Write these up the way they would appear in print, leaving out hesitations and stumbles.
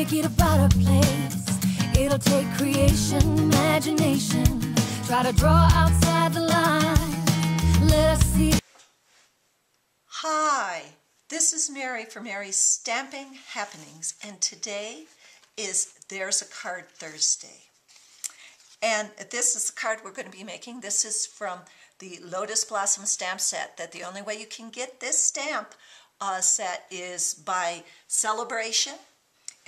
make it a brighter place. It'll take creation, imagination. Try to draw outside the line. Let us see. Hi, this is Mary for Mary's Stamping Happenings, and today is There's a Card Thursday. And this is the card we're going to be making. This is from the Lotus Blossom stamp set. That the only way you can get this stamp set is by sale-a-bration,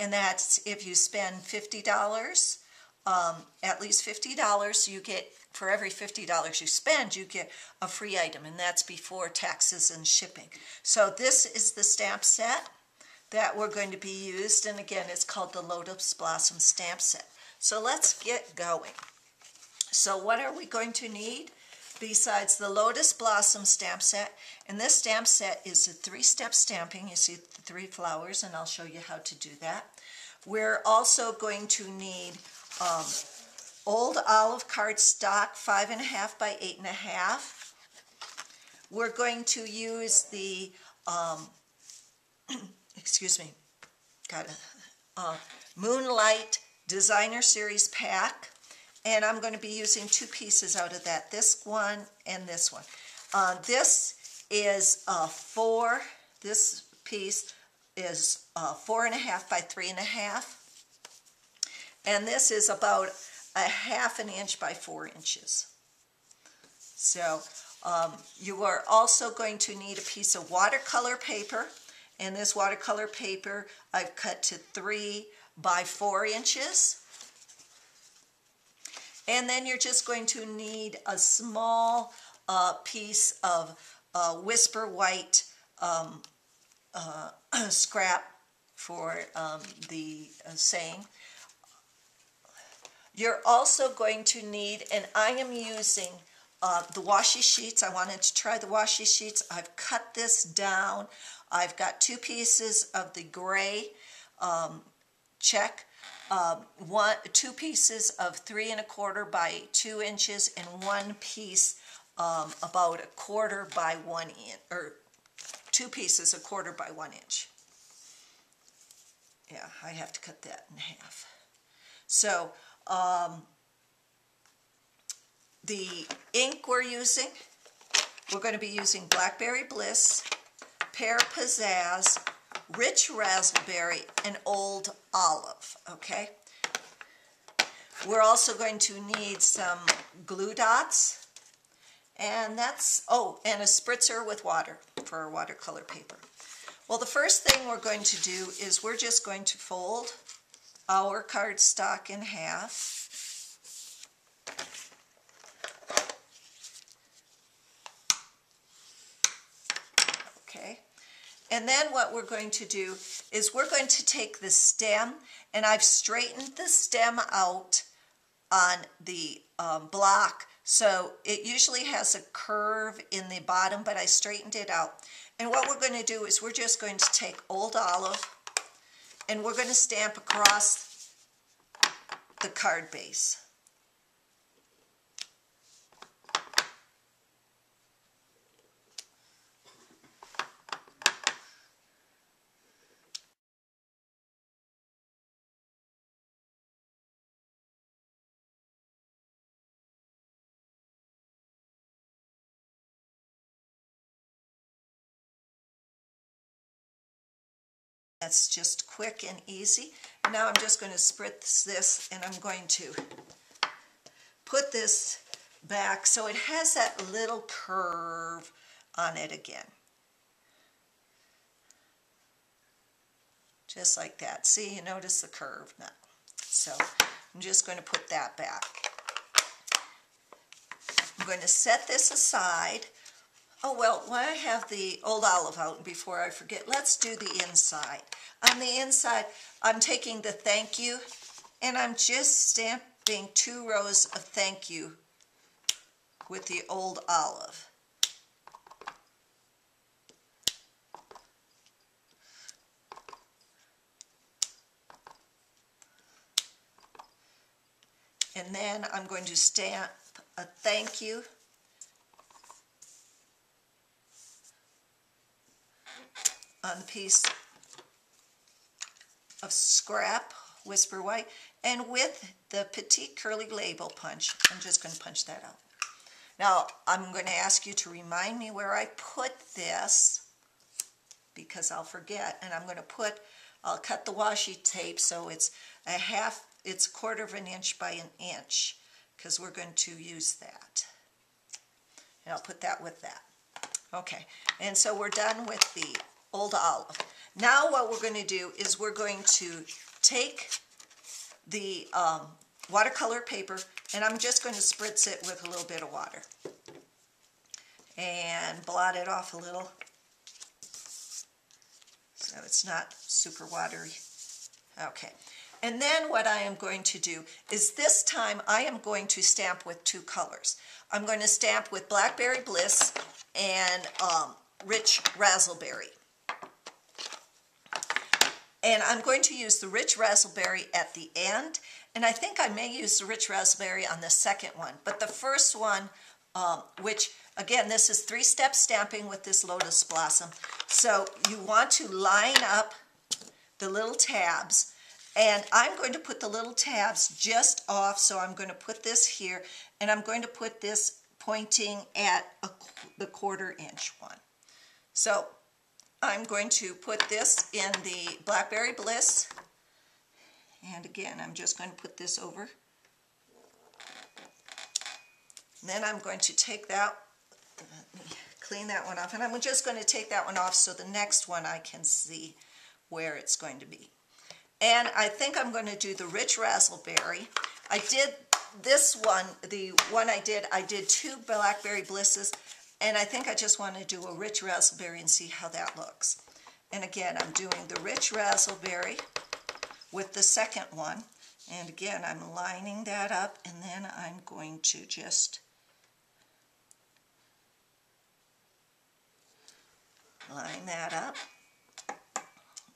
and that's if you spend $50, at least $50, you get, for every $50 you spend, you get a free item, and that's before taxes and shipping. So this is the stamp set that we're going to be used, and again, it's called the Lotus Blossom stamp set. So let's get going. So what are we going to need besides the Lotus Blossom stamp set? And this stamp set is a 3-step stamping. You see the 3 flowers, and I'll show you how to do that. We're also going to need old olive cardstock, 5.5 by 8.5. We're going to use the, excuse me, got a Moonlight Designer Series pack. And I'm going to be using 2 pieces out of that, this one and this one. This is this piece is 4.5 by 3.5. And this is about 1/2 inch by 4 inches. So you are also going to need a piece of watercolor paper. And this watercolor paper I've cut to 3 by 4 inches. And then you're just going to need a small piece of Whisper White scrap for the saying. You're also going to need, and I am using the washi sheets. I wanted to try the washi sheets. I've cut this down. I've got 2 pieces of the gray check. 2 pieces of 3 1/4 by 2 inches, and 1 piece about 1/4 by 1 inch, or 2 pieces 1/4 by 1 inch. Yeah, I have to cut that in half. So the ink we're going to be using Blackberry Bliss, Pear Pizzazz, Rich Razzleberry, and Old Olive, okay? We're also going to need some glue dots, and that's, oh, and a spritzer with water for our watercolor paper. Well, the first thing we're going to do is we're just going to fold our cardstock in half. Okay. And then what we're going to do is we're going to take the stem, and I've straightened the stem out on the block. So it usually has a curve in the bottom, but I straightened it out. And what we're going to do is we're just going to take Old Olive, and we're going to stamp across the card base. That's just quick and easy. And now I'm just going to spritz this, and I'm going to put this back so it has that little curve on it again. Just like that. See, you notice the curve now. So I'm just going to put that back. I'm going to set this aside. Oh, well, when I have the Old Olive out, before I forget, let's do the inside. On the inside, I'm taking the thank you, and I'm just stamping 2 rows of thank you with the Old Olive. And then I'm going to stamp a thank you on the piece of scrap Whisper White, and with the Petite Curly Label punch, I'm just going to punch that out. Now, I'm going to ask you to remind me where I put this, because I'll forget, and I'll cut the washi tape so it's it's 1/4 of an inch by an inch, because we're going to use that. And I'll put that with that. Okay, and so we're done with the Old Olive. Now what we're going to do is we're going to take the watercolor paper, and I'm just going to spritz it with a little bit of water and blot it off a little so it's not super watery. Okay, and then what I am going to do is this time I am going to stamp with 2 colors. I'm going to stamp with Blackberry Bliss and Rich Razzleberry. And I'm going to use the Rich Razzleberry at the end, and I think I may use the Rich Razzleberry on the second one. But the first one, which again, this is 3-step stamping with this lotus blossom. So you want to line up the little tabs, and I'm going to put the little tabs just off. So I'm going to put this here, and I'm going to put this pointing at the 1/4 inch one. So I'm going to put this in the Blackberry Bliss, and again, I'm just going to put this over. And then I'm going to take that, let me clean that one off, and I'm just going to take that one off so the next one I can see where it's going to be. And I think I'm going to do the Rich Razzleberry. I did this one, the one I did 2 Blackberry Blisses, and I think I just want to do a Rich Razzleberry and see how that looks. And again, I'm doing the Rich Razzleberry with the second one. And again, I'm lining that up, and then I'm going to just line that up,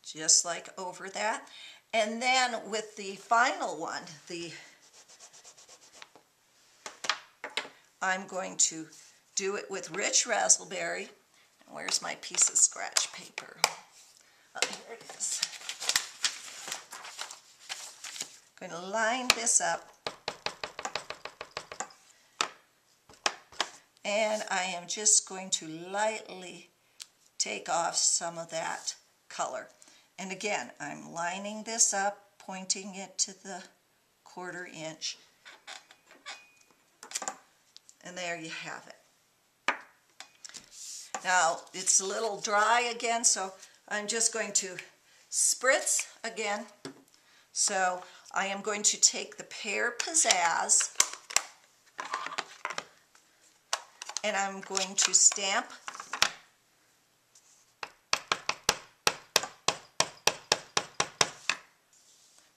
just like over that. And then with the final one, I'm going to do it with Rich Razzleberry. Where's my piece of scratch paper? Oh, here it is. I'm going to line this up, and I am just going to lightly take off some of that color. And again, I'm lining this up, pointing it to the 1/4 inch. And there you have it. Now, it's a little dry again, so I'm just going to spritz again. So I am going to take the Pear Pizzazz, and I'm going to stamp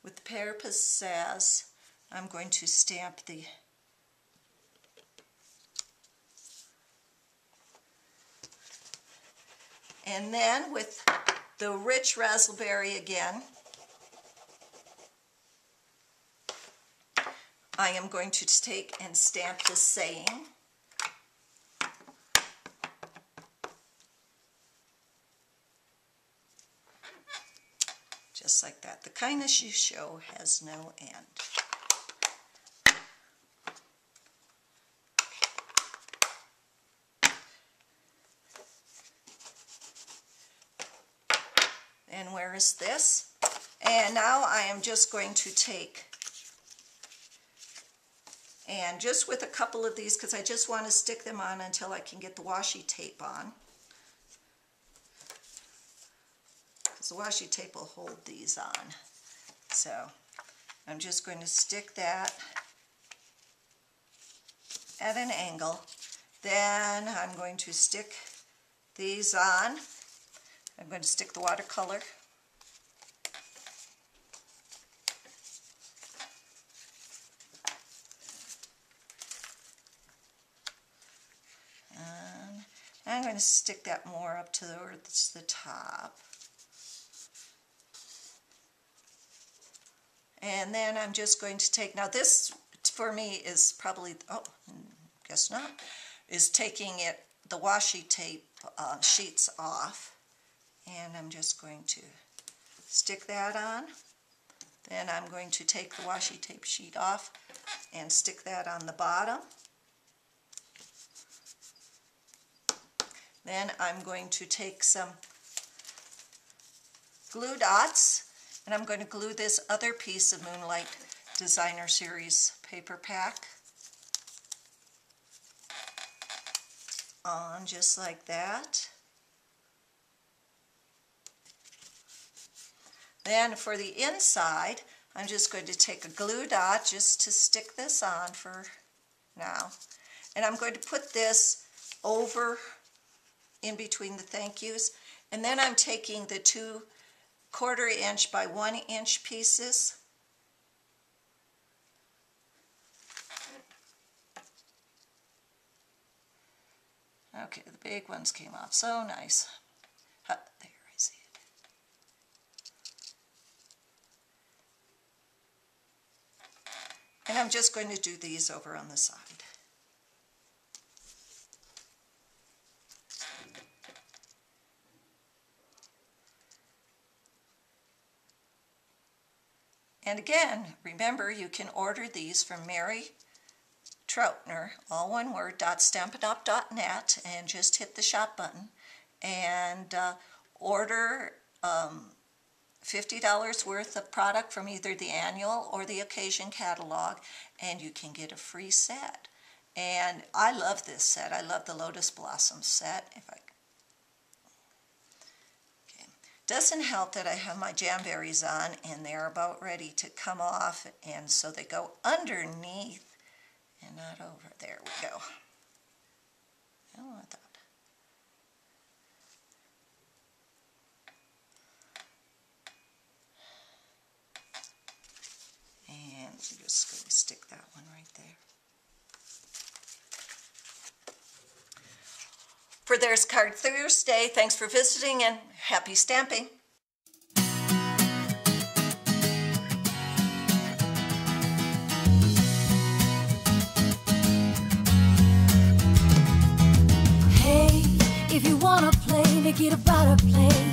with the Pear Pizzazz. I'm going to stamp the and then with the Rich Razzleberry again, I am going to take and stamp the saying. Just like that. The kindness you show has no end. And where is this? And now I am just going to take, and just with a couple of these, because I just want to stick them on until I can get the washi tape on. Because the washi tape will hold these on. So I'm just going to stick that at an angle. Then I'm going to stick these on. I'm going to stick the watercolor. And I'm going to stick that more up towards the top. And then I'm just going to take, now this for me is probably, oh, guess not, is taking it, the washi tape sheets off. And I'm just going to Stick that on. Then I'm going to take the washi tape sheet off and stick that on the bottom. Then I'm going to take some glue dots, and I'm going to glue this other piece of Moonlight Designer Series paper pack on just like that. Then for the inside, I'm just going to take a glue dot just to stick this on for now. And I'm going to put this over in between the thank yous. And then I'm taking the 2 1/4 inch by 1 inch pieces. Okay, the big ones came off so nice. There, I see it. And I'm just going to do these over on the side. And again, remember, you can order these from Mary Troutner, all one word, .stampin'.net, and just hit the shop button and order $50 worth of product from either the annual or the occasion catalog, and you can get a free set. And I love this set. I love the Lotus Blossom set. Doesn't help that I have my jamberries on and they're about ready to come off, and so they go underneath and not over. There we go. I don't want that. And we're just going to stick that one right there. For There's Card Thursday, thanks for visiting and happy stamping. Hey, if you wanna play, make it about a play.